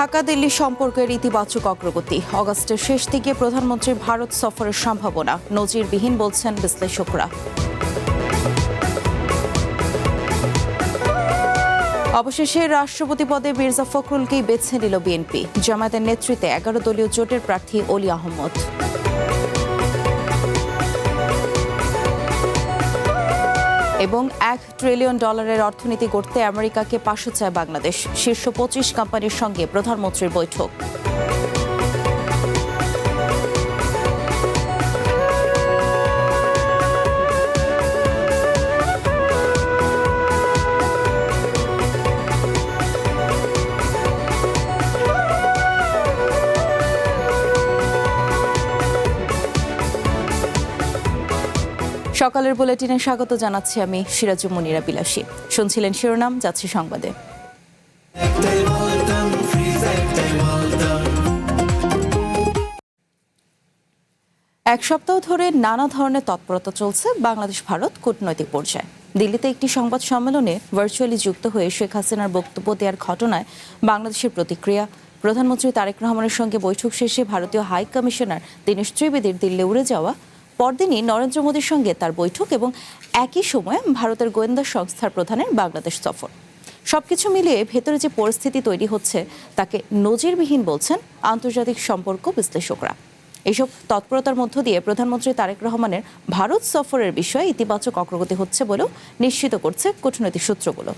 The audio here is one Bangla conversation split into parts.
ঢাকা দিল্লি সম্পর্কের ইতিবাচক অগ্রগতি। অগাস্টের শেষ দিকে প্রধানমন্ত্রীর ভারত সফরের সম্ভাবনা নজিরবিহীন বলছেন বিশ্লেষকরা। অবশেষে রাষ্ট্রপতি পদে মির্জা ফখরুলকেই বেছে নিল বিএনপি। জামায়াতের নেতৃত্বে 11 দলীয় জোটের প্রার্থী অলি আহমদ। এবং $1 ট্রিলিয়ন অর্থনীতি গড়তে আমেরিকাকে পাশে চায় বাংলাদেশ। শীর্ষ 25 কোম্পানির সঙ্গে প্রধানমন্ত্রীর বৈঠক। সকালের বুলেটিনে স্বাগত জানাচ্ছি আমি সিরাজুম মুনিরা বিলাসী। শুনছিলেন শিরোনাম, যাচ্ছি সংবাদে। এক সপ্তাহ ধরে নানা ধরনের তৎপরতা চলছে বাংলাদেশ ভারত কূটনৈতিক পর্যায়ে। দিল্লিতে একটি সংবাদ সম্মেলনে ভার্চুয়ালি যুক্ত হয়ে শেখ হাসিনার বক্তব্য দেওয়ার ঘটনায় বাংলাদেশের প্রতিক্রিয়া। প্রধানমন্ত্রী তারেক রহমানের সঙ্গে বৈঠক শেষে ভারতীয় হাই কমিশনার দীনেশ ত্রিবেদীর দিল্লি উড়ে যাওয়া, পরদিনই নরেন্দ্র মোদীর সঙ্গে তার বৈঠক এবং একই সময়ে ভারতের গোয়েন্দা সংস্থার প্রধানের বাংলাদেশ সফর। সবকিছু মিলিয়ে ভেতরে যে পরিস্থিতি তৈরি হচ্ছে তাকে নজিরবিহীন বলছেন আন্তর্জাতিক সম্পর্ক বিশ্লেষকরা। এইসব তৎপরতার মধ্য দিয়ে প্রধানমন্ত্রী তারেক রহমানের ভারত সফরের বিষয়ে ইতিবাচক অগ্রগতি হচ্ছে বলেও নিশ্চিত করছে কূটনৈতিক সূত্রগুলো।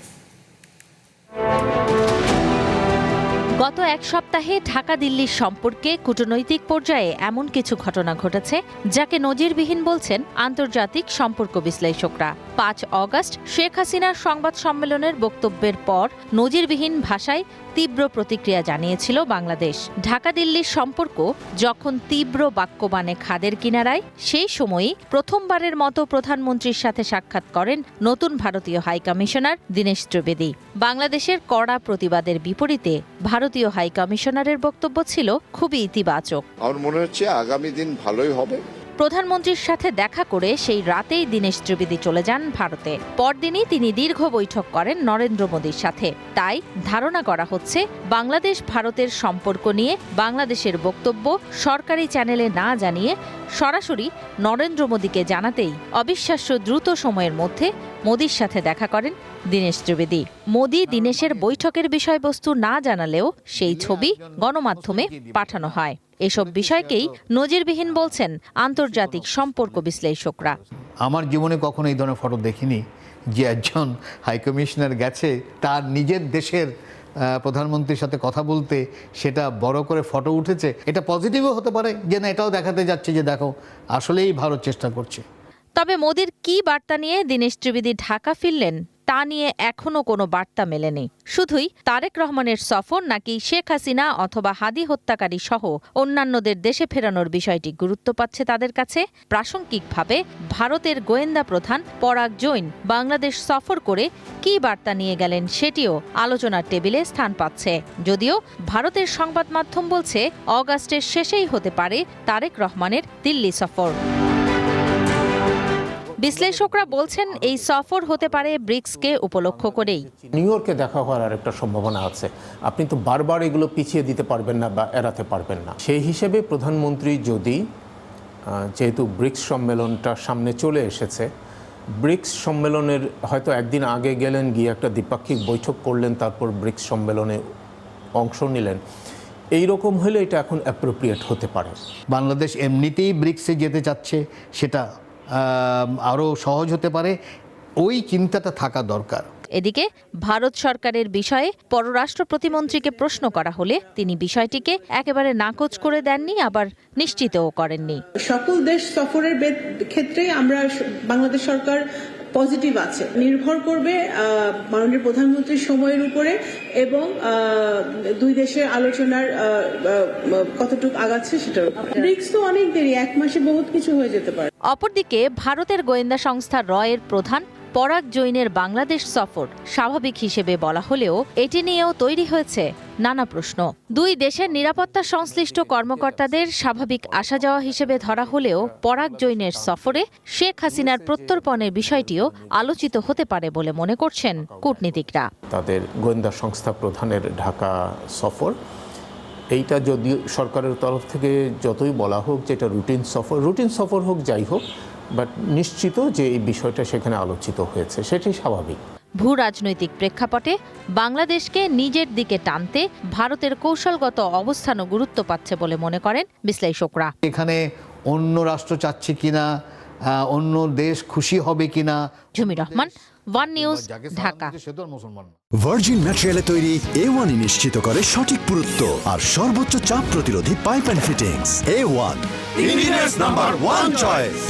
গত এক সপ্তাহে ঢাকা দিল্লির সম্পর্কে কূটনৈতিক পর্যায়ে এমন কিছু ঘটনা ঘটেছে যাকে নজিরবিহীন বলছেন আন্তর্জাতিক সম্পর্ক বিশ্লেষকরা। 5 অগাস্ট শেখ হাসিনার সংবাদ সম্মেলনের বক্তব্যের পর নজিরবিহীন ভাষায় তীব্র প্রতিক্রিয়া জানিয়েছিল বাংলাদেশ। ঢাকা দিল্লির সম্পর্ক যখন তীব্র বাক্যবাণে খাদের কিনারায়, সেই সময়ই প্রথমবারের মতো প্রধানমন্ত্রীর সাথে সাক্ষাৎ করেন নতুন ভারতীয় হাই কমিশনার দীনেশ ত্রিবেদী। বাংলাদেশের কড়া প্রতিবাদের বিপরীতে ভারতীয় হাই কমিশনারের বক্তব্য ছিল খুবই ইতিবাচক। আমার মনে হচ্ছে আগামী দিন ভালোই হবে। প্রধানমন্ত্রীর সাথে দেখা করে সেই রাতেই দীনেশ ত্রিবেদী চলে যান ভারতে। পরদিনই তিনি দীর্ঘ বৈঠক করেন নরেন্দ্র মোদীর সাথে। তাই ধারণা করা হচ্ছে বাংলাদেশ ভারতের সম্পর্ক নিয়ে বাংলাদেশের বক্তব্য সরকারি চ্যানেলে না জানিয়ে সরাসরি নরেন্দ্র মোদীকে জানাতেই অবিশ্বাস্য দ্রুত সময়ের মধ্যে মোদীর সাথে দেখা করেন দীনেশ ত্রিবেদী। মোদী দীনেশের বৈঠকের বিষয়বস্তু না জানালেও সেই ছবি গণমাধ্যমে পাঠানো হয়। এসব বিষয়কেই নজিরবিহীন বলছেন আন্তর্জাতিক সম্পর্ক বিশ্লেষকরা। আমার জীবনে কখনো এই ধরনের ফটো দেখিনি যে একজন হাইকমিশনার গেছে তার নিজের দেশের প্রধানমন্ত্রীর সাথে কথা বলতে, সেটা বড় করে ফটো উঠেছে। এটা পজিটিভও হতে পারে যে না, এটাও দেখাতে যাচ্ছে যে দেখো আসলেই ভারত চেষ্টা করছে। তবে মোদীর কী বার্তা নিয়ে দীনেশ ত্রিবেদী ঢাকা ফিরলেন তা নিয়ে এখনও কোনো বার্তা মেলেনি। শুধুই তারেক রহমানের সফর নাকি শেখ হাসিনা অথবা হাদি হত্যাকারী সহ অন্যান্যদের দেশে ফেরানোর বিষয়টি গুরুত্ব পাচ্ছে তাদের কাছে। প্রাসঙ্গিকভাবে ভারতের গোয়েন্দা প্রধান পরাগ জৈন বাংলাদেশ সফর করে কী বার্তা নিয়ে গেলেন সেটিও আলোচনার টেবিলে স্থান পাচ্ছে। যদিও ভারতের সংবাদ মাধ্যম বলছে অগাস্টের শেষেই হতে পারে তারেক রহমানের দিল্লি সফর। বিশ্লেষকরা বলছেন এই সফর হতে পারে ব্রিক্সকে উপলক্ষ করেই। নিউ ইয়র্কে দেখা হওয়ার একটা সম্ভাবনা আছে। আপনি তো বারবার এগুলো পিছিয়ে দিতে পারবেন না বা এড়াতে পারবেন না। সেই হিসেবে প্রধানমন্ত্রী যদি, যেহেতু ব্রিক্স সম্মেলনটা সামনে চলে এসেছে, ব্রিক্স সম্মেলনের হয়তো একদিন আগে গেলেন, গিয়ে একটা দ্বিপাক্ষিক বৈঠক করলেন, তারপর ব্রিক্স সম্মেলনে অংশ নিলেন, এইরকম হলে এটা এখন অ্যাপ্রোপ্রিয়েট হতে পারে। বাংলাদেশ এমনিতেই ব্রিক্সে যেতে চাচ্ছে, সেটা আরও সহজ হতে পারে, ওই চিন্তাটা থাকা দরকার। এদিকে ভারত সরকারের বিষয়ে পররাষ্ট্র প্রতিমন্ত্রীকে প্রশ্ন করা হলে তিনি বিষয়টিকে একেবারে নাকচ করে দেননি, আবার নিশ্চিতও করেননি। সকল দেশ সফরের ক্ষেত্রেই আমরা বাংলাদেশ সরকার পজিটিভ আছে। নির্ভর করবে মাননীয় প্রধানমন্ত্রীর সময়ের উপরে এবং দুই দেশের আলোচনার কতটুকু আগাচ্ছে সেটার উপরে। ব্রিক্স তো অনেক দেরি, 1 মাসে বহুত কিছু হয়ে যেতে পারে। অপরদিকে ভারতের গোয়েন্দা সংস্থা রয়ের প্রধান পরাগ জৈনের বাংলাদেশ সফর স্বাভাবিক হিসেবে বলা হলেও এটি নিয়েও তৈরি হয়েছে নানা প্রশ্ন। দুই দেশের নিরাপত্তা সংশ্লিষ্ট কর্মকর্তাদের স্বাভাবিক আসা যাওয়া হিসেবে ধরা হলেও পরাগ জৈনের সফরে শেখ হাসিনার প্রত্যর্পণের বিষয়টিও আলোচিত হতে পারে বলে মনে করছেন কূটনীতিকরা। তাদের গোয়েন্দা সংস্থা প্রধানের ঢাকা সফর এইটা যদি সরকারের তরফ থেকে যতই বলা হোক যে এটা রুটিন সফর হোক যাই হোক, বাট নিশ্চিত যে এই বিষয়টা সেখানে আলোচিত হয়েছে, সেটাই স্বাভাবিক। ভূ রাজনৈতিক প্রেক্ষাপটে বাংলাদেশকে নিজের দিকে টানতে ভারতের কৌশলগত অবস্থানও গুরুত্ব পাচ্ছে বলে মনে করেন বিশ্লেষকরা। এখানে অন্য রাষ্ট্র চাচ্ছে কিনা, অন্য দেশ খুশি হবে কিনা। Jhumi Rahman, one news, Dhaka. Virgin ম্যাটেরিয়ালে তৈরি A1 নিশ্চিত করে সঠিক পুরুত্ব আর সর্বোচ্চ চাপ প্রতিরোধী pipe and fittings. A1 engineers number 1 choice.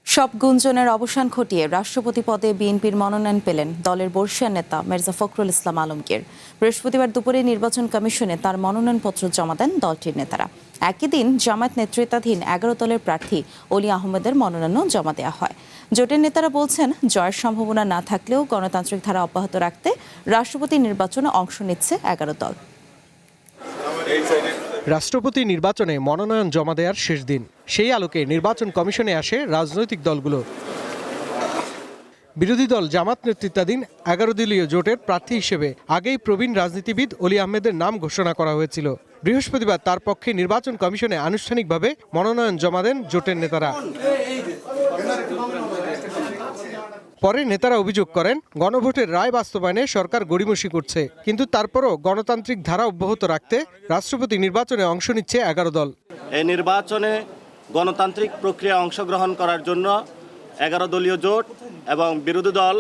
সব গুঞ্জনের অবসান ঘটিয়ে রাষ্ট্রপতি পদে বিএনপির মনোনয়ন পেলেন দলের বর্ষীয় নেতা মির্জা ফখরুল ইসলাম আলমগীর। বৃহস্পতিবার দুপুরে নির্বাচন কমিশনে তার মনোনয়নপত্র জমা দেন দলটির নেতারা। একই দিন জামায়াত নেতৃত্বাধীন 11 দলের প্রার্থী অলি আহমেদের মনোনয়নও জমা দেওয়া হয়। জোটের নেতারা বলছেন, জয়ের সম্ভাবনা না থাকলেও গণতান্ত্রিক ধারা অব্যাহত রাখতে রাষ্ট্রপতি নির্বাচনে অংশ নিচ্ছে 11 দল। রাষ্ট্রপতি নির্বাচনে মনোনয়ন জমা দেওয়ার শেষ দিন, সেই আলোকে নির্বাচন কমিশনে আসে রাজনৈতিক দলগুলো। বিরোধী দল জামাত নেতৃত্বাধীন 11 দলীয় জোটের প্রার্থী হিসেবে আগেই প্রবীণ রাজনীতিবিদ অলি আহমেদের নাম ঘোষণা করা হয়েছিল। বৃহস্পতিবার তার পক্ষে নির্বাচন কমিশনে আনুষ্ঠানিকভাবে মনোনয়ন জমা দেন জোটের নেতারা। পরে নেতারা অভিযোগ করেন, গণভোটের রায় বাস্তবায়নে সরকার গড়িমসি করছে, কিন্তু তারপরও গণতান্ত্রিক ধারা অব্যাহত রাখতে রাষ্ট্রপতি নির্বাচনে অংশ নিচ্ছে 11 দল। এই নির্বাচনে গণতান্ত্রিক প্রক্রিয়া অংশগ্রহণ করার জন্য 11 দলীয় জোট এবং বিরোধী দল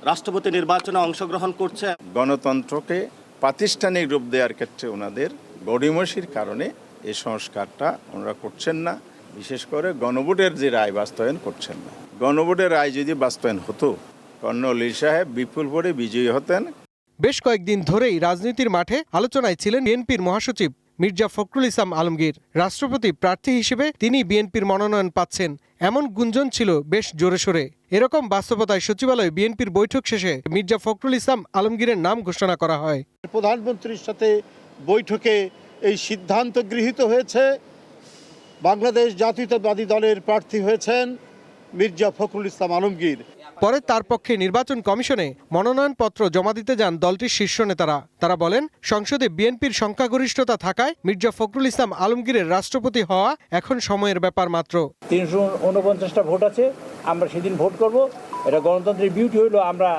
রাষ্ট্রপতি নির্বাচনে অংশগ্রহণ করছে। গণতন্ত্রকে প্রাতিষ্ঠানিক রূপ দেওয়ার ক্ষেত্রে ওনাদের গড়িমসির কারণে এই সংস্কারটা ওনারা করছেন না। বিশেষ করে গণভোটের যে রায় বাস্তবায়ন করছেন না। গণভোটের রায় যদি বাস্তবায়ন হতো, কর্নেল অলি সাহেব বিপুল ভোটে বিজয়ী হতেন। বেশ কয়েকদিন ধরেই রাজনীতির মাঠে আলোচনায় ছিলেন বিএনপির মহাসচিব মির্জা ফখরুল ইসলাম আলমগীর। রাষ্ট্রপতি প্রার্থী হিসেবে তিনি বিএনপির মনোনয়ন পাচ্ছেন, এমন গুঞ্জন ছিল বেশ জোরে সোরে। এরকম বাস্তবতায় সচিবালয়ে বিএনপির বৈঠক শেষে মির্জা ফখরুল ইসলাম আলমগীরের নাম ঘোষণা করা হয়। প্রধানমন্ত্রীর সাথে বৈঠকে এই সিদ্ধান্ত গৃহীত হয়েছে, বাংলাদেশ জাতীয়তাবাদী দলের প্রার্থী হয়েছেন মির্জা ফখরুল ইসলাম আলমগীর। পরে তার পক্ষে নির্বাচন কমিশনে মনোনয়নপত্র জমা দিতে যান দলটির শীর্ষ নেতারা। তারা বলেন, সংসদে বিএনপির সংখ্যাগরিষ্ঠতা থাকায় মির্জা ফখরুল ইসলাম আলমগীরের রাষ্ট্রপতি হওয়া এখন সময়ের ব্যাপার মাত্র। 349টা ভোট আছে, আমরা সেদিন ভোট করব। এটা গণতন্ত্রের বিউটি হইলো, আমরা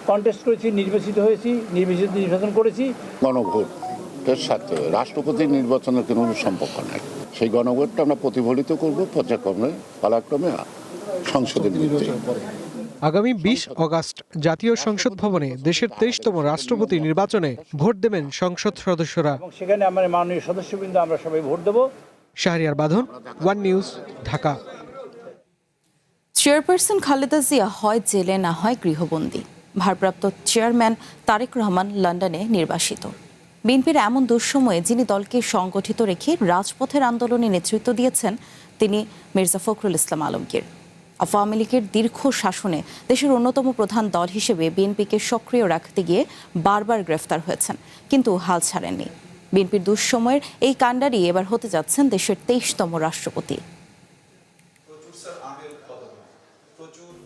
কন্টেস্ট করেছি, নির্বাচন করেছি। গণভোটের সাথে রাষ্ট্রপতির নির্বাচনের কোনো সম্পর্ক নাই। সেই গণভোটটা আমরা প্রতিফলিত করব পর্যায়ক্রমে, পালাক্রমে সংসদের মধ্যে। আগামী 20 অগাস্ট জাতীয় সংসদ ভবনে দেশের 23তম রাষ্ট্রপতি নির্বাচনে ভোট দেবেন সংসদ সদস্যরা। সেখানে আমার মাননীয় সদস্যবৃন্দ আমরা সবাই ভোট দেব। শাহরিয়ার বাঁধন, one news, Dhaka. Chairperson Khaleda Zia হয় জেলে, না হয় গৃহবন্দী। ভারপ্রাপ্ত চেয়ারম্যান তারেক রহমান লন্ডনে নির্বাসিত। বিএনপির এমন দুঃসময়ে যিনি দলকে সংগঠিত রেখে রাজপথের আন্দোলনে নেতৃত্ব দিয়েছেন, তিনি মির্জা ফখরুল ইসলাম আলমগীর। আওয়ামী লীগের দীর্ঘ শাসনে দেশের অন্যতম প্রধান দল হিসেবে বিএনপিকে সক্রিয় রাখতে গিয়ে বারবার গ্রেফতার হয়েছেন, কিন্তু হাল ছাড়েননি। বিএনপির দুঃসময়ের এই কাণ্ডারি এবার হতে যাচ্ছেন দেশের 23তম রাষ্ট্রপতি।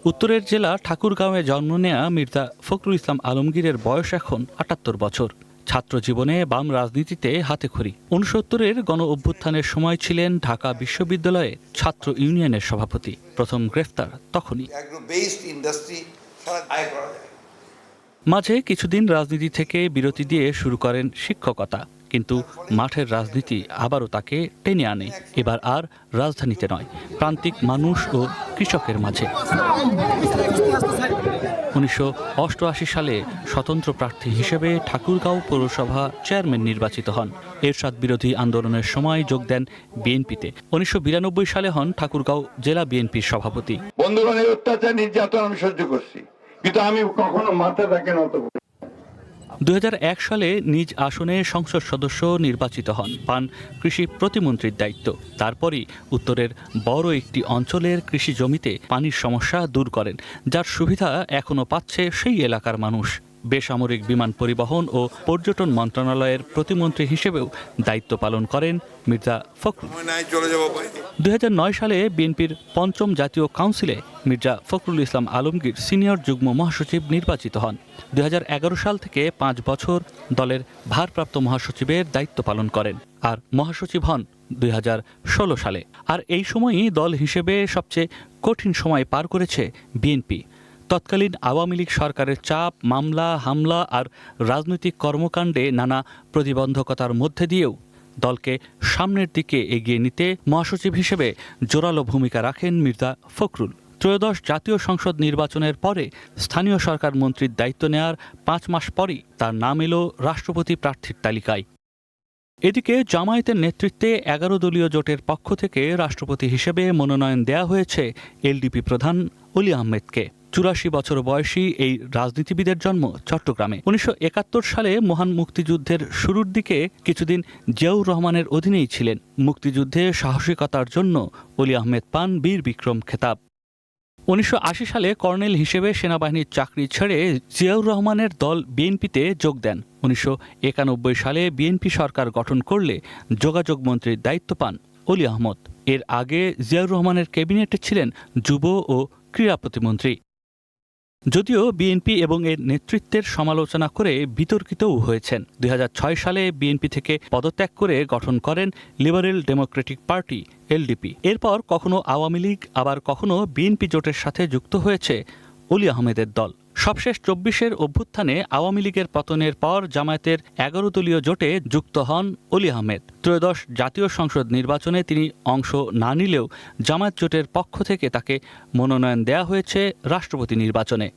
উত্তরের জেলা ঠাকুরগাঁওয়ে জন্ম নেয়া মির্জা ফখরুল ইসলাম আলমগীরের বয়স এখন 78 বছর। ছাত্র জীবনে বাম রাজনীতিতে হাতেখড়ি। 69-এর গণ অভ্যুত্থানের সময় ছিলেন ঢাকা বিশ্ববিদ্যালয়ে ছাত্র ইউনিয়নের সভাপতি। প্রথম গ্রেফতার তখনই। মাঝে কিছুদিন রাজনীতি থেকে বিরতি দিয়ে শুরু করেন শিক্ষকতা, কিন্তু মাঠের রাজনীতি আবারও তাকে টেনে আনে। এবার আর রাজধানীতে নয়, প্রান্তিক মানুষ ও কৃষকের মাঝে। 1988 সালে স্বতন্ত্র প্রার্থী হিসেবে ঠাকুরগাঁও পৌরসভা চেয়ারম্যান নির্বাচিত হন। এরশাদ বিরোধী আন্দোলনের সময় যোগ দেন বিএনপিতে। 1992 সালে হন ঠাকুরগাঁও জেলা বিএনপির সভাপতি। বন্ধুগণের অত্যাচার নির্যাতন আমি সহ্য করছি, কিন্তু আমি কখনো মাথা রাখি নত। 2001 সালে নিজ আসনে সংসদ সদস্য নির্বাচিত হন, পান কৃষি প্রতিমন্ত্রীর দায়িত্ব। তারপরই উত্তরের বড় একটি অঞ্চলের কৃষি জমিতে পানির সমস্যা দূর করেন, যার সুবিধা এখনও পাচ্ছে সেই এলাকার মানুষ। বেসামরিক বিমান পরিবহন ও পর্যটন মন্ত্রণালয়ের প্রতিমন্ত্রী হিসেবেও দায়িত্ব পালন করেন মির্জা ফখরুল। 2009 সালে বিএনপির পঞ্চম জাতীয় কাউন্সিলে মির্জা ফখরুল ইসলাম আলমগীর সিনিয়র যুগ্ম মহাসচিব নির্বাচিত হন। 2011 সাল থেকে 5 বছর দলের ভারপ্রাপ্ত মহাসচিবের দায়িত্ব পালন করেন আর মহাসচিব হন 2016 সালে। আর এই সময়ই দল হিসেবে সবচেয়ে কঠিন সময় পার করেছে বিএনপি। তৎকালীন আওয়ামী লীগ সরকারের চাপ, মামলা, হামলা আর রাজনৈতিক কর্মকাণ্ডে নানা প্রতিবন্ধকতার মধ্যে দিয়েও দলকে সামনের দিকে এগিয়ে নিতে মহাসচিব হিসেবে জোরালো ভূমিকা রাখেন মির্জা ফখরুল। ত্রয়োদশ জাতীয় সংসদ নির্বাচনের পরে স্থানীয় সরকার মন্ত্রীর দায়িত্ব নেয়ার 5 মাস পরই তার নাম এলো রাষ্ট্রপতি প্রার্থীর তালিকায়। এদিকে জামায়াতের নেতৃত্বে 11 দলীয় জোটের পক্ষ থেকে রাষ্ট্রপতি হিসেবে মনোনয়ন দেয়া হয়েছে এলডিপি প্রধান অলি আহমেদকে। 84 বছর বয়সী এই রাজনীতিবিদের জন্ম চট্টগ্রামে। 1971 সালে মহান মুক্তিযুদ্ধের শুরুর দিকে কিছুদিন জিয়াউর রহমানের অধীনেই ছিলেন। মুক্তিযুদ্ধে সাহসিকতার জন্য অলি আহমেদ পান বীর বিক্রম খেতাব। 1980 সালে কর্নেল হিসেবে সেনাবাহিনীর চাকরি ছেড়ে জিয়াউর রহমানের দল বিএনপিতে যোগ দেন। 1991 সালে বিএনপি সরকার গঠন করলে যোগাযোগ মন্ত্রীর দায়িত্ব পান অলি আহমদ। এর আগে জিয়াউর রহমানের ক্যাবিনেটে ছিলেন যুব ও ক্রীড়া প্রতিমন্ত্রী। যদিও বিএনপি এবং এর নেতৃত্বের সমালোচনা করে বিতর্কিতও হয়েছেন। 2006 সালে বিএনপি থেকে পদত্যাগ করে গঠন করেন লিবারেল ডেমোক্রেটিক পার্টি এলডিপি। এরপর কখনো আওয়ামী লীগ আবার কখনো বিএনপি জোটের সাথে যুক্ত হয়েছে অলি আহমেদের দল। সবশেষ 24-এর অভ্যুত্থানে আওয়ামী লীগের পতনের পর জামায়াতের 11 দলীয় জোটে যুক্ত হন অলি আহমেদ। ত্রয়োদশ জাতীয় সংসদ নির্বাচনে তিনি অংশ না নিলেও জামায়াত জোটের পক্ষ থেকে তাকে মনোনয়ন দেয়া হয়েছে রাষ্ট্রপতি নির্বাচনে।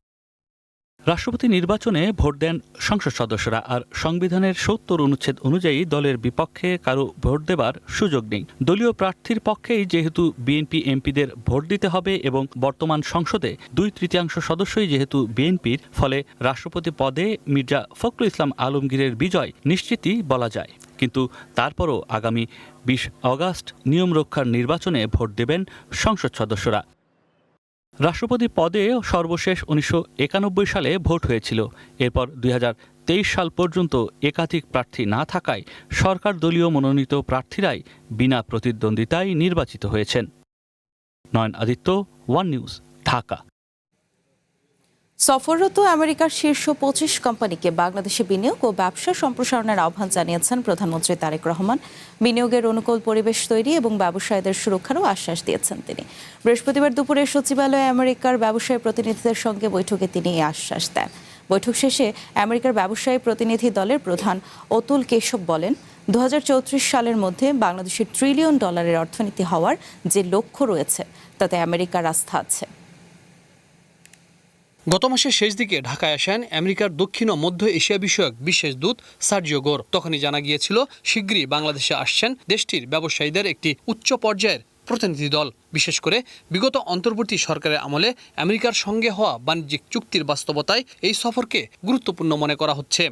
রাষ্ট্রপতি নির্বাচনে ভোট দেন সংসদ সদস্যরা, আর সংবিধানের 70 অনুচ্ছেদ অনুযায়ী দলের বিপক্ষে কারো ভোট দেবার সুযোগ নেই। দলীয় প্রার্থীর পক্ষেই যেহেতু বিএনপি এমপিদের ভোট দিতে হবে এবং বর্তমান সংসদে 2/3 সদস্যই যেহেতু বিএনপির, ফলে রাষ্ট্রপতি পদে মির্জা ফখরুল ইসলাম আলমগীরের বিজয় নিশ্চিতই বলা যায়। কিন্তু তারপরও আগামী 20 আগস্ট নিয়ম রক্ষার নির্বাচনে ভোট দেবেন সংসদ সদস্যরা। রাষ্ট্রপতি পদে সর্বশেষ 1991 সালে ভোট হয়েছিল। এরপর 2023 সাল পর্যন্ত একাধিক প্রার্থী না থাকায় সরকার দলীয় মনোনীত প্রার্থীরাই বিনা প্রতিদ্বন্দ্বিতায় নির্বাচিত হয়েছেন। নয়ন আদিত্য, ওয়ান নিউজ, ঢাকা। সফররত আমেরিকার শীর্ষ 25 কোম্পানিকে বাংলাদেশে বিনিয়োগ ও ব্যবসা সম্প্রসারণের আহ্বান জানিয়েছেন প্রধানমন্ত্রী তারেক রহমান। বিনিয়োগের অনুকূল পরিবেশ তৈরি এবং ব্যবসায়ীদের সুরক্ষারও আশ্বাস দিয়েছেন তিনি। বৃহস্পতিবার দুপুরে সচিবালয়ে আমেরিকার ব্যবসায়ী প্রতিনিধিদের সঙ্গে বৈঠকে তিনি এই আশ্বাস দেন। বৈঠক শেষে আমেরিকার ব্যবসায়ী প্রতিনিধি দলের প্রধান অতুল কেশব বলেন, 2034 সালের মধ্যে বাংলাদেশের $1 ট্রিলিয়ন অর্থনীতি হওয়ার যে লক্ষ্য রয়েছে তাতে আমেরিকার আস্থা আছে। গত মাসের শেষ দিকে ঢাকায় আসেন আমেরিকার দক্ষিণ ও মধ্য এশিয়া বিষয়ক বিশেষ দূত সার্জিও গোর। তখনই জানা গিয়েছিল শিগগিরই বাংলাদেশে আসছেন দেশটির ব্যবসায়ীদের একটি উচ্চ পর্যায়ের প্রতিনিধি দল। বিশেষ করে বিগত অন্তর্বর্তী সরকারের আমলে আমেরিকার সঙ্গে হওয়া বাণিজ্যিক চুক্তির বাস্তবতায় এই সফরকে গুরুত্বপূর্ণ মনে করা হচ্ছে।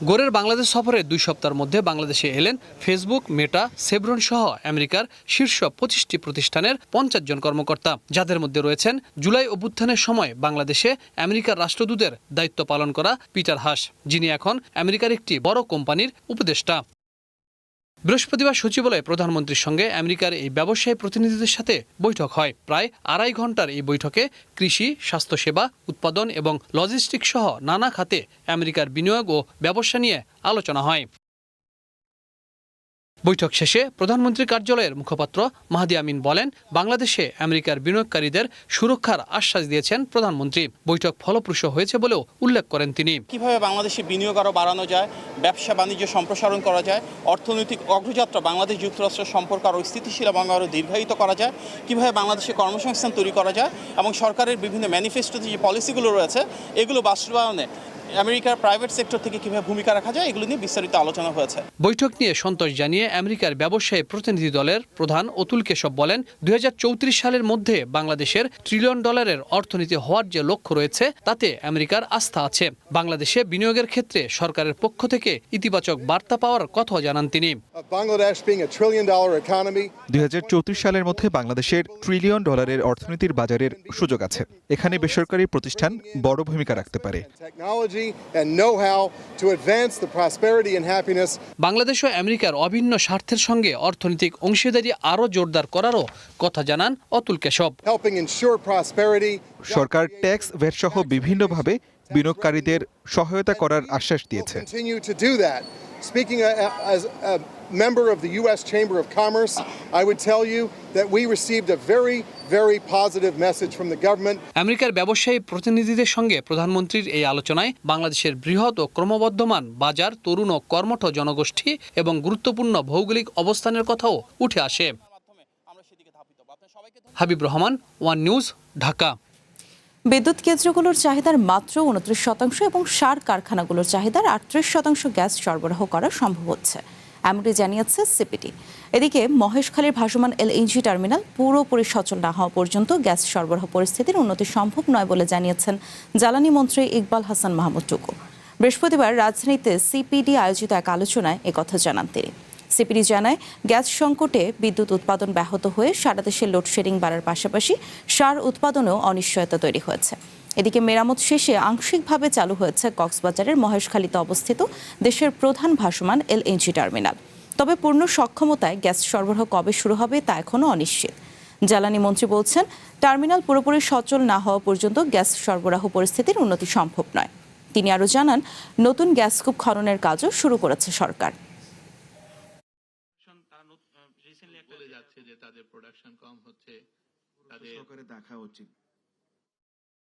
গোরের বাংলাদেশ সফরের 2 সপ্তাহের মধ্যে বাংলাদেশে এলেন ফেসবুক, মেটা, সেভরন সহ আমেরিকার শীর্ষ 25টি প্রতিষ্ঠানের 50 জন কর্মকর্তা, যাদের মধ্যে রয়েছেন জুলাই অভ্যুত্থানের সময় বাংলাদেশে আমেরিকার রাষ্ট্রদূতের দায়িত্ব পালন করা পিটার হাস, যিনি এখন আমেরিকার একটি বড় কোম্পানির উপদেষ্টা। বৃহস্পতিবার সচিবালয়ে প্রধানমন্ত্রীর সঙ্গে আমেরিকার এই ব্যবসায়ী প্রতিনিধিদের সাথে বৈঠক হয়। প্রায় 2.5 ঘন্টার এই বৈঠকে কৃষি, স্বাস্থ্যসেবা, উৎপাদন এবং লজিস্টিক সহ নানা খাতে আমেরিকার বিনিয়োগ ও ব্যবসা নিয়ে আলোচনা হয়। বৈঠক শেষে প্রধানমন্ত্রীর কার্যালয়ের মুখপাত্র মাহদি আমিন বলেন, বাংলাদেশে আমেরিকার বিনিয়োগকারীদের সুরক্ষার আশ্বাস দিয়েছেন প্রধানমন্ত্রী। বৈঠক ফলপ্রসূ হয়েছে বলেও উল্লেখ করেন তিনি। কিভাবে বাংলাদেশে বিনিয়োগ আরও বাড়ানো যায়, ব্যবসা বাণিজ্য সম্প্রসারণ করা যায়, অর্থনৈতিক অগ্রযাত্রা বাংলাদেশ যুক্তরাষ্ট্রের সম্পর্ক আরও স্থিতিশীল এবং আরও দীর্ঘায়িত করা যায়, কিভাবে বাংলাদেশে কর্মসংস্থান তৈরি করা যায় এবং সরকারের বিভিন্ন ম্যানিফেস্টোতে যে পলিসিগুলো রয়েছে এগুলো বাস্তবায়নে আমেরিকার প্রাইভেট সেক্টর থেকে কীভাবে ভূমিকা রাখা যায় এগুলো নিয়ে বিস্তারিত আলোচনা হয়েছে। বৈঠক নিয়ে সন্তোষ জানিয়ে আমেরিকার ব্যবসায়ী প্রতিনিধি দলের প্রধান অতুল কেশব বলেন, 2034 সালের মধ্যে বাংলাদেশের $1 ট্রিলিয়ন অর্থনীতি হওয়ার যে লক্ষ্য রয়েছে তাতে আমেরিকার আস্থা আছে। বাংলাদেশে বিনিয়োগের ক্ষেত্রে সরকারের পক্ষ থেকে ইতিবাচক বার্তা পাওয়ার কথা জানান তিনি। 2034 সালের মধ্যে বাংলাদেশের $1 ট্রিলিয়ন অর্থনীতির বাজারের সুযোগ আছে। এখানে বেসরকারি প্রতিষ্ঠান বড় ভূমিকা রাখতে পারে। বাংলাদেশ ও আমেরিকার অভিন্ন স্বার্থের সঙ্গে অর্থনৈতিক অংশীদারি আরও জোরদার করারও কথা জানান অতুল কেশব। সরকার ট্যাক্স, ভ্যাট সহ বিভিন্নভাবে বিনিয়োগকারীদের সহায়তা করার আশ্বাস দিয়েছে। Speaking as a member of the U.S. Chamber of Commerce, I would tell you that we received a very positive message from the government. আমেরিকার ব্যবসায়ী প্রতিনিধিদের সঙ্গে প্রধানমন্ত্রীর এই আলোচনায় বাংলাদেশের বৃহৎ ও ক্রমবর্ধমান বাজার, তরুণ ও কর্মঠ জনগোষ্ঠী এবং গুরুত্বপূর্ণ ভৌগোলিক অবস্থানের কথাও উঠে আসে। Habib Rahman, one news, Dhaka. বিদ্যুৎ কেন্দ্রগুলোর চাহিদার মাত্র 29% এবং সার কারখানাগুলোর চাহিদার 38% গ্যাস সরবরাহ করা সম্ভব হচ্ছে, এমনটি জানিয়েছে সিপিডি। এদিকে মহেশখালীর ভাসমান এলএনজি টার্মিনাল পুরোপুরি সচল না হওয়া পর্যন্ত গ্যাস সরবরাহ পরিস্থিতির উন্নতি সম্ভব নয় বলে জানিয়েছেন জ্বালানি মন্ত্রী ইকবাল হাসান মাহমুদ টুকু। বৃহস্পতিবার রাজধানীতে সিপিডি আয়োজিত এক আলোচনায় একথা জানান তিনি। সিপিডি জানায়, গ্যাস সংকটে বিদ্যুৎ উৎপাদন ব্যাহত হয়ে সারা দেশে লোডশেডিং বাড়ার পাশাপাশি সার উৎপাদনেও অনিশ্চয়তা তৈরি হয়েছে। এদিকে মেরামত শেষে আংশিকভাবে চালু হয়েছে কক্সবাজারের মহেশখালীতে অবস্থিত দেশের প্রধান ভাসমান এলএনজি টার্মিনাল। তবে পূর্ণ সক্ষমতায় গ্যাস সরবরাহ কবে শুরু হবে তা এখনও অনিশ্চিত। জ্বালানি মন্ত্রী বলছেন, টার্মিনাল পুরোপুরি সচল না হওয়া পর্যন্ত গ্যাস সরবরাহ পরিস্থিতির উন্নতি সম্ভব নয়। তিনি আরও জানান, নতুন গ্যাস কূপ খননের কাজও শুরু করেছে সরকার।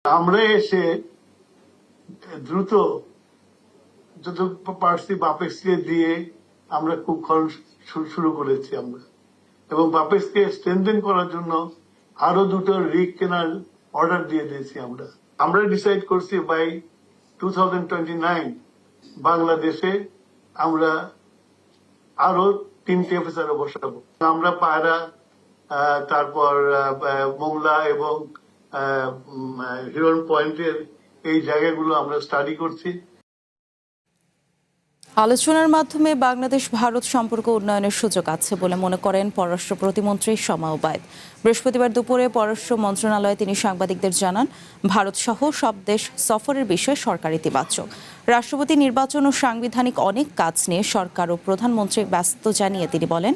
আমরা এসে দ্রুত যত পারছি বাপেক্সকে দিয়ে আমরা কূপ খনন শুরু করেছি আমরা, এবং বাপেক্সকে স্ট্রেনথেন করার জন্য আরো 2টো রিগ কেনার অর্ডার দিয়ে দিয়েছি। আমরা ডিসাইড করছি বাই 2029 বাংলাদেশে আমরা আরো 3টে অফিসারও বসাবো। আমরা পায়রা, তারপর মোংলা এবং হিরন পয়েন্টের এই জায়গাগুলো আমরা স্টাডি করছি। আলোচনার মাধ্যমে বাংলাদেশ ভারত সম্পর্ক উন্নয়নের সুযোগ আছে বলে মনে করেন পররাষ্ট্র প্রতিমন্ত্রী শমা ওবায়দ। বৃহস্পতিবার দুপুরে পররাষ্ট্র মন্ত্রণালয়ে তিনি সাংবাদিকদের জানান, ভারত সহ সব দেশ সফরের বিষয়ে সরকার ইতিবাচক। রাষ্ট্রপতি নির্বাচন ও সাংবিধানিক অনেক কাজ নিয়ে সরকার ও প্রধানমন্ত্রী ব্যস্ত জানিয়ে তিনি বলেন,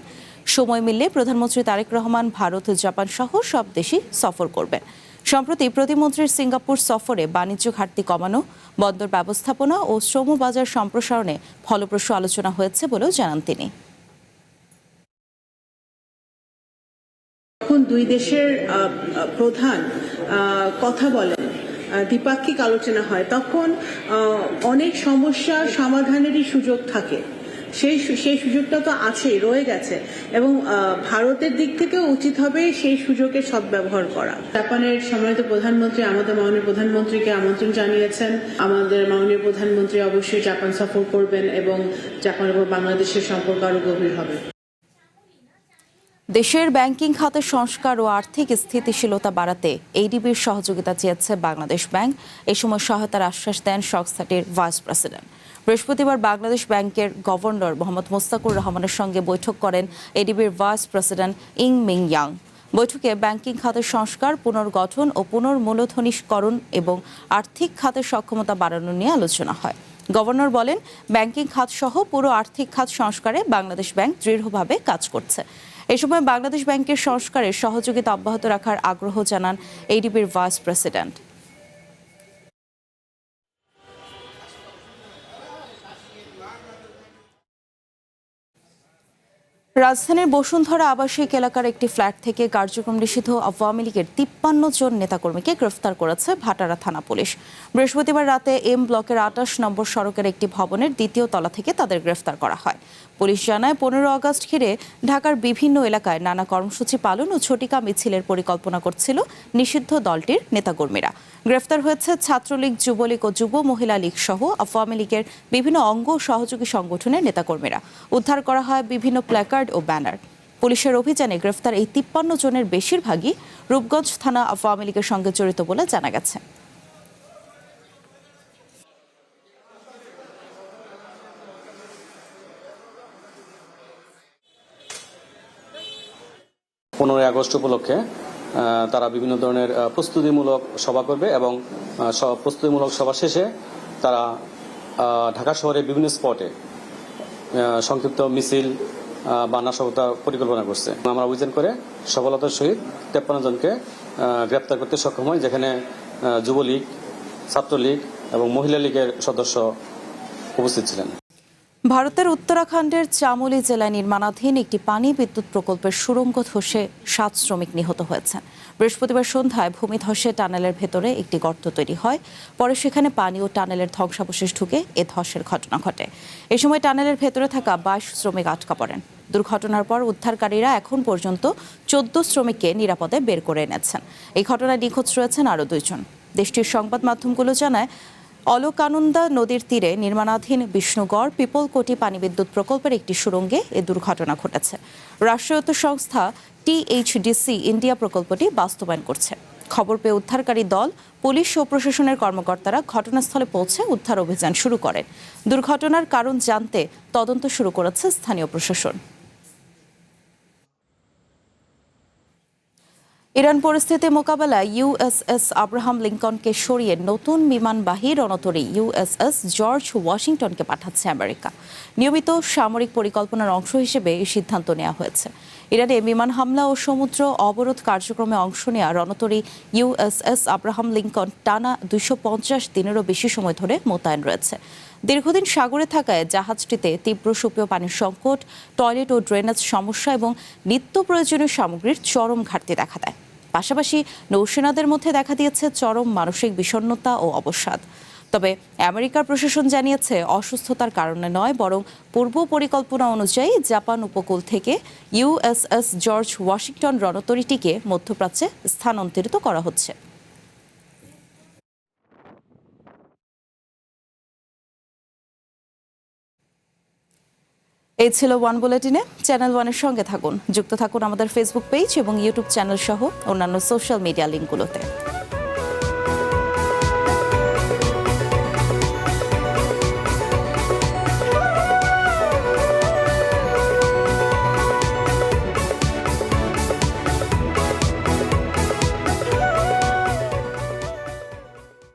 সময় মিললে প্রধানমন্ত্রী তারেক রহমান ভারত, জাপান সহ সব দেশই সফর করবেন। সম্প্রতি প্রতিমন্ত্রীর সিঙ্গাপুর সফরে বাণিজ্য ঘাটতি কমানো, বন্দর ব্যবস্থাপনা ও শ্রম বাজার সম্প্রসারণে ফলপ্রসূ আলোচনা হয়েছে বলেও জানান তিনি। যখন দুই দেশের প্রধান কথা বলেন, দ্বিপাক্ষিক আলোচনা হয়, তখন অনেক সমস্যা সমাধানেরই সুযোগ থাকে। সেই সুযোগটা তো আছেই, রয়ে গেছে, এবং ভারতের দিক থেকেও উচিত হবে সেই সুযোগের সদ্ব্যবহার করা। জাপানের সম্মানিত প্রধানমন্ত্রী আমাদের মাননীয় প্রধানমন্ত্রীকে আমন্ত্রণ জানিয়েছেন। আমাদের মাননীয় প্রধানমন্ত্রী অবশ্যই জাপান সফর করবেন এবং জাপান এবং বাংলাদেশের সম্পর্ক আরো গভীর হবে। দেশের ব্যাংকিং খাতের সংস্কার ও আর্থিক স্থিতিশীলতা বাড়াতে এডিবির সহযোগিতা চেয়েছে বাংলাদেশ ব্যাংক। এ সময় সহায়তার আশ্বাস দেন সংস্থাটির ভাইস প্রেসিডেন্ট। বৃহস্পতিবার বাংলাদেশ ব্যাংকের গভর্নর মোহাম্মদ মোস্তাকুর রহমানের সঙ্গে বৈঠক করেন এডিবির ভাইস প্রেসিডেন্ট ইং মিং ইয়াং। বৈঠকে ব্যাংকিং খাতের সংস্কার, পুনর্গঠন ও পুনর্মূলধনীকরণ এবং আর্থিক খাতের সক্ষমতা বাড়ানো নিয়ে আলোচনা হয়। গভর্নর বলেন, ব্যাংকিং খাত সহ পুরো আর্থিক খাত সংস্কারে বাংলাদেশ ব্যাংক দৃঢ়ভাবে কাজ করছে। এ সময় বাংলাদেশ ব্যাংকের সংস্কারে সহযোগিতা অব্যাহত রাখার আগ্রহ জানান এডিবির ভাইস প্রেসিডেন্ট। রাজধানীর বসুন্ধরা আবাসিক এলাকার একটি ফ্ল্যাট থেকে কার্যক্রম নিষিদ্ধ আওয়ামী লীগের 53 জন নেতাকর্মীকে গ্রেফতার করেছে ভাটারা থানা পুলিশ। বৃহস্পতিবার রাতে এম ব্লকের 28 নম্বর সড়কের একটি ভবনের 2য় তলা থেকে তাদের গ্রেফতার করা হয়। পুলিশ জানায়, 15 আগস্ট ঘিরে ঢাকার বিভিন্ন এলাকায় নানা কর্মসূচি পালন ও ঝটিকা মিছিলের পরিকল্পনা করছিল নিষিদ্ধ দলটির নেতাকর্মীরা। গ্রেফতার হয়েছে ছাত্রলীগ, যুবলীগ ও যুব মহিলা লীগ সহ আওয়ামী লীগের বিভিন্ন অঙ্গ ও সহযোগী সংগঠনের নেতাকর্মীরা। উদ্ধার করা হয় বিভিন্ন প্ল্যাকার্ড ও ব্যানার। পুলিশের অভিযানে গ্রেফতার এই 53 জনের বেশিরভাগই রূপগঞ্জ থানা আওয়ামী লীগের সঙ্গে জড়িত বলে জানা গেছে। আগস্ট উপলক্ষে তারা বিভিন্ন ধরনের প্রস্তুতিমূলক সভা করবে এবং প্রস্তুতিমূলক সভা শেষে তারা ঢাকা শহরের বিভিন্ন স্পটে সংক্ষিপ্ত মিছিল বা নাশকতা পরিকল্পনা করছে। আমরা অভিযান করে সফলতার সহিত 53 জনকে গ্রেপ্তার করতে সক্ষম হয়, যেখানে যুবলীগ, ছাত্রলীগ এবং মহিলা লীগের সদস্য উপস্থিত ছিলেন। ভারতের উত্তরাখণ্ডের চামোলি জেলায় নির্মাণাধীন একটি পানি বিদ্যুৎ প্রকল্পের সুড়ঙ্গ ধসে 7 শ্রমিক নিহত হয়েছেন। বৃহস্পতিবার সন্ধ্যায় ভূমিধসে টানেলের ভেতরে একটি গর্ত তৈরি হয়। পরে সেখানে পানি ও টানেলের ধ্বংসাবশেষ ঢুকে এ ধসের ঘটনা ঘটে। এ সময় টানেলের ভেতরে থাকা 22 শ্রমিক আটকা পড়েন। দুর্ঘটনার পর উদ্ধারকারীরা এখন পর্যন্ত 14 শ্রমিককে নিরাপদে বের করে এনেছেন। এই ঘটনায় নিখোঁজ রয়েছেন আরও 2 জন। দেশটির সংবাদ মাধ্যমগুলো জানায়, অলকানন্দা নদীর তীরে নির্মাণাধীন বিষ্ণুগড় পিপলকোটি পানি বিদ্যুৎ প্রকল্পের একটি সুড়ঙ্গে এ দুর্ঘটনা ঘটেছে। রাষ্ট্রায়ত্ত সংস্থা THDC ইন্ডিয়া প্রকল্পটি বাস্তবায়ন করছে। খবর পেয়ে উদ্ধারকারী দল, পুলিশ ও প্রশাসনের কর্মকর্তারা ঘটনাস্থলে পৌঁছে উদ্ধার অভিযান শুরু করেন। দুর্ঘটনার কারণ জানতে তদন্ত শুরু করেছে স্থানীয় প্রশাসন। ইরান পরিস্থিতি মোকাবেলায় USS আব্রাহাম লিঙ্কনকে সরিয়ে নতুন বিমানবাহী রণতরী USS জর্জ ওয়াশিংটনকে পাঠাচ্ছে আমেরিকা। নিয়মিত সামরিক পরিকল্পনার অংশ হিসেবে এই সিদ্ধান্ত নেওয়া হয়েছে। ইরানে বিমান হামলা ও সমুদ্র অবরোধ কার্যক্রমে অংশ নেওয়া রণতরী USS আব্রাহাম লিঙ্কন টানা 250 দিনেরও বেশি সময় ধরে মোতায়েন রয়েছে। দীর্ঘদিন সাগরে থাকায় জাহাজটিতে তীব্র সুপেয় পানির সংকট, টয়লেট ও ড্রেনেজ সমস্যা এবং নিত্য প্রয়োজনীয় সামগ্রীর চরম ঘাটতি দেখা দেয়। পাশাপাশি নৌসেনাদের মধ্যে দেখা দিয়েছে চরম মানসিক বিষণ্ণতা ও অবসাদ। তবে আমেরিকার প্রশাসন জানিয়েছে, অসুস্থতার কারণে নয়, বরং পূর্ব পরিকল্পনা অনুযায়ী জাপান উপকূল থেকে USS জর্জ ওয়াশিংটন রণতরীটিকে মধ্যপ্রাচ্যে স্থানান্তরিত করা হচ্ছে। এই ছিল ওয়ান বুলেটিনে। চ্যানেল ওয়ানের সঙ্গে থাকুন, যুক্ত থাকুন আমাদের ফেসবুক পেজ এবং ইউটিউব চ্যানেল সহ অন্যান্য সোশ্যাল মিডিয়া লিঙ্কগুলোতে।